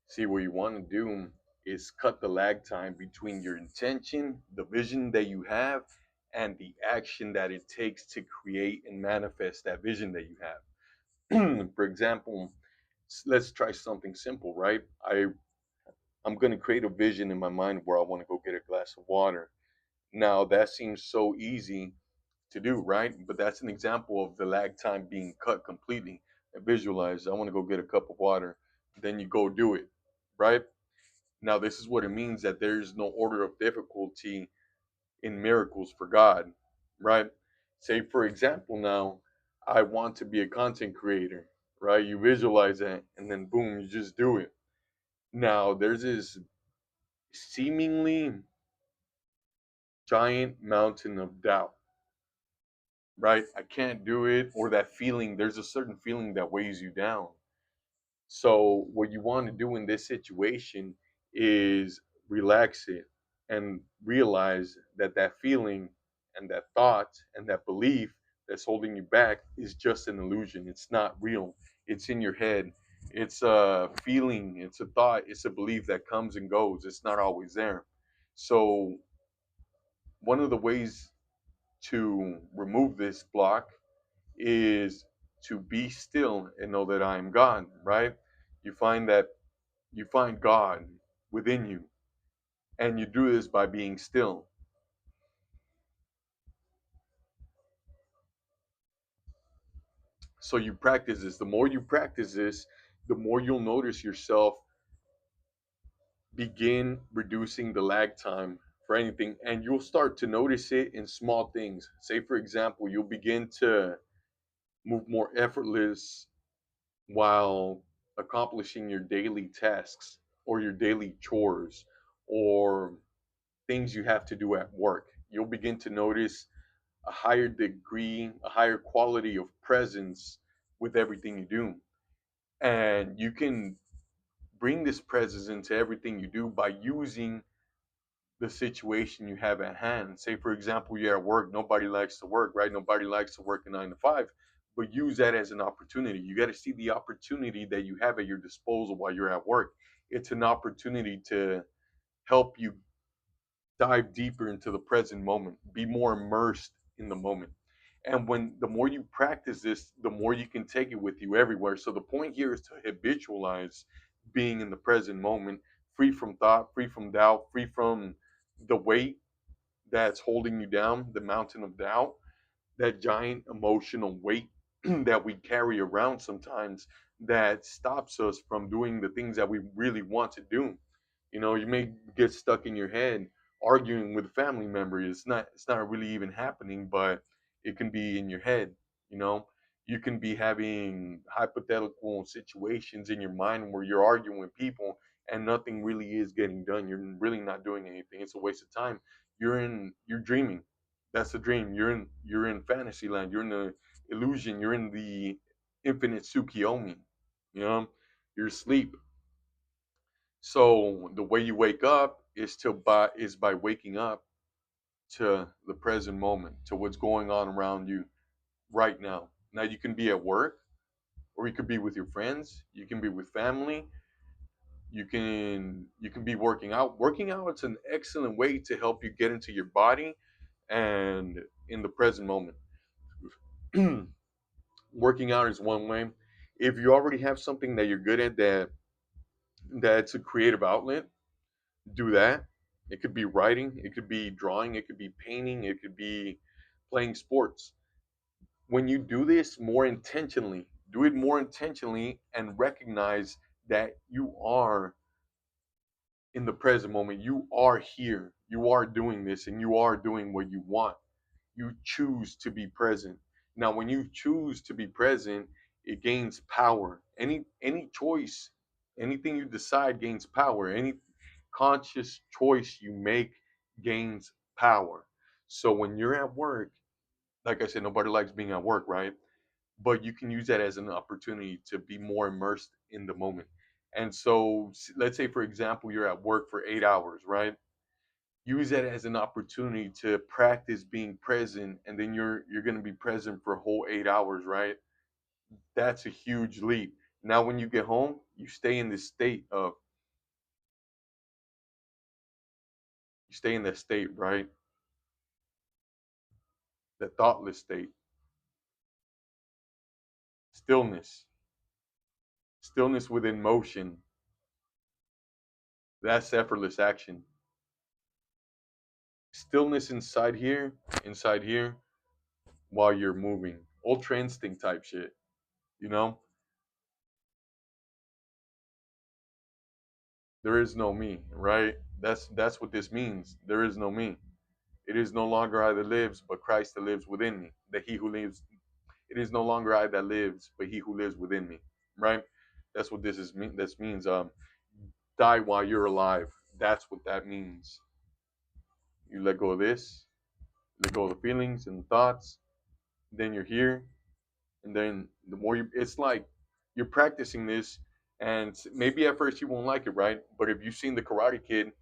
See, what you want to do is cut the lag time between your intention, the vision that you have, and the action that it takes to create and manifest that vision that you have. For example, let's try something simple, right? I'm going to create a vision in my mind where I want to go get a glass of water. Now, that seems so easy to do, right? But that's an example of the lag time being cut completely. I visualize, I want to go get a cup of water. Then you go do it, right? Now, this is what it means that there's no order of difficulty in miracles for God, right? Say, for example, now I want to be a content creator, right? You visualize that, and then boom, you just do it. Now, there's this seemingly giant mountain of doubt, right? I can't do it, or that feeling, there's a certain feeling that weighs you down. So, what you want to do in this situation is relax it and realize that that feeling and that thought and that belief that's holding you back is just an illusion. It's not real. It's in your head. It's a feeling, it's a thought, it's a belief that comes and goes. It's not always there. So, one of the ways to remove this block is to be still and know that I am God, right? You find that you find God within you, and you do this by being still. So you practice this. The more you practice this, the more you'll notice yourself begin reducing the lag time for anything, and you'll start to notice it in small things. Say, for example, you'll begin to move more effortless while accomplishing your daily tasks or your daily chores or things you have to do at work. You'll begin to notice a higher degree, a higher quality of presence with everything you do. And you can bring this presence into everything you do by using the situation you have at hand. Say, for example, you're at work. Nobody likes to work, right? Nobody likes to work a 9 to 5, but use that as an opportunity. You got to see the opportunity that you have at your disposal while you're at work. It's an opportunity to help you dive deeper into the present moment, be more immersed in the moment. And when the more you practice this, the more you can take it with you everywhere. So the point here is to habitualize being in the present moment, free from thought, free from doubt, free from the weight that's holding you down, the mountain of doubt, that giant emotional weight that we carry around sometimes that stops us from doing the things that we really want to do. You know, you may get stuck in your head arguing with a family member. It's not really even happening, but it can be in your head, you know. You can be having hypothetical situations in your mind where you're arguing with people and nothing really is getting done. You're really not doing anything. It's a waste of time. You're dreaming. That's a dream. You're in fantasy land. You're in the illusion. You're in the infinite Tsukiyomi. You know, you're asleep. So the way you wake up is by waking up to the present moment, to what's going on around you right now. Now you can be at work, or you could be with your friends, you can be with family, you can be working out. Working out is an excellent way to help you get into your body and in the present moment. Working out is one way. If you already have something that you're good at that's a creative outlet, do that. It could be writing, it could be drawing, it could be painting, it could be playing sports. When you do this more intentionally, do it more intentionally and recognize that you are in the present moment. You are here. You are doing this and you are doing what you want. You choose to be present. Now, when you choose to be present, it gains power. Any choice, anything you decide gains power. Any conscious choice you make gains power. So when you're at work, like I said, nobody likes being at work, right? But you can use that as an opportunity to be more immersed in the moment. And so let's say, for example, you're at work for 8 hours, right? Use that as an opportunity to practice being present, and then you're going to be present for a whole 8 hours, right? That's a huge leap. Now when you get home, you stay in this state of stay in that state, right? That thoughtless state. Stillness. Stillness within motion. That's effortless action. Stillness inside here, while you're moving. Ultra instinct type shit. You know? There is no me, right? That's what this means. There is no me. It is no longer I that lives, but Christ that lives within me. That he who lives, it is no longer I that lives, but he who lives within me. Right? That's what this is mean. This means die while you're alive. That's what that means. You let go of this, let go of the feelings and thoughts. Then you're here, and then the more you, it's like you're practicing this, and maybe at first you won't like it, right? But if you've seen the Karate Kid,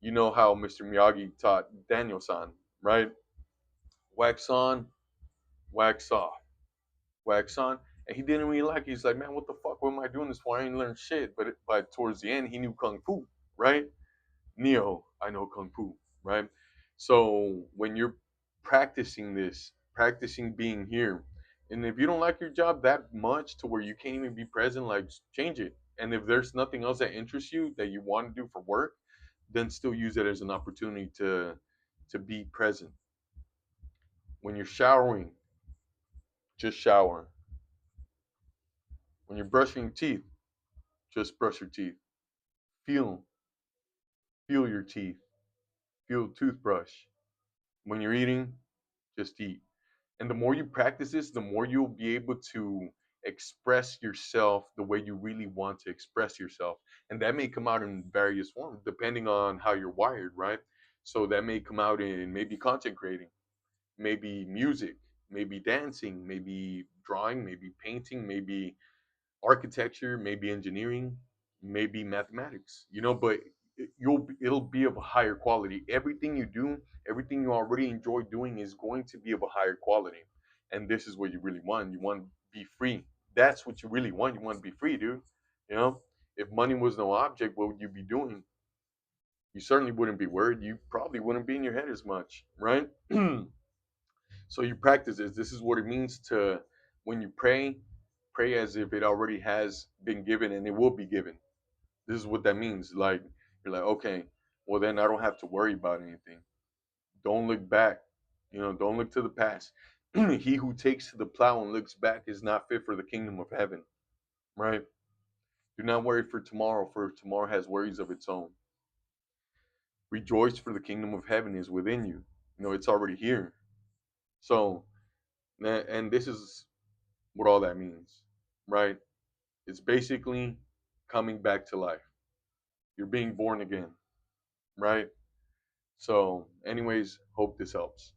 you know how Mr. Miyagi taught Daniel-san, right? Wax on, wax off, wax on. And he didn't really like it. He's like, man, what the fuck? What am I doing this for? I ain't learned shit. But towards the end, he knew kung fu, right? Neo, I know kung fu, right? So when you're practicing this, practicing being here, and if you don't like your job that much to where you can't even be present, like change it. And if there's nothing else that interests you that you want to do for work, then still use it as an opportunity to be present. When you're showering, just shower. When you're brushing your teeth, just brush your teeth. Feel feel your teeth. Feel the toothbrush. When you're eating, just eat. And the more you practice this, the more you'll be able to express yourself the way you really want to express yourself. And that may come out in various forms depending on how you're wired, right? So that may come out in maybe content creating, maybe music, maybe dancing, maybe drawing, maybe painting, maybe architecture, maybe engineering, maybe mathematics. But it'll be of a higher quality. Everything you do, everything you already enjoy doing is going to be of a higher quality. And this is what you really want. You want to be free. That's what you really want. You want to be free, dude. You know, if money was no object, what would you be doing? You certainly wouldn't be worried. You probably wouldn't be in your head as much, right? So you practice this. This is what it means to, when you pray, pray as if it already has been given and it will be given. This is what that means. Like, you're like, okay, well then I don't have to worry about anything. Don't look back. Don't look to the past. He who takes to the plow and looks back is not fit for the kingdom of heaven. Right? Do not worry for tomorrow has worries of its own. Rejoice, for the kingdom of heaven is within you. It's already here. So, and this is what all that means, right? It's basically coming back to life. You're being born again, right? So, anyways, hope this helps.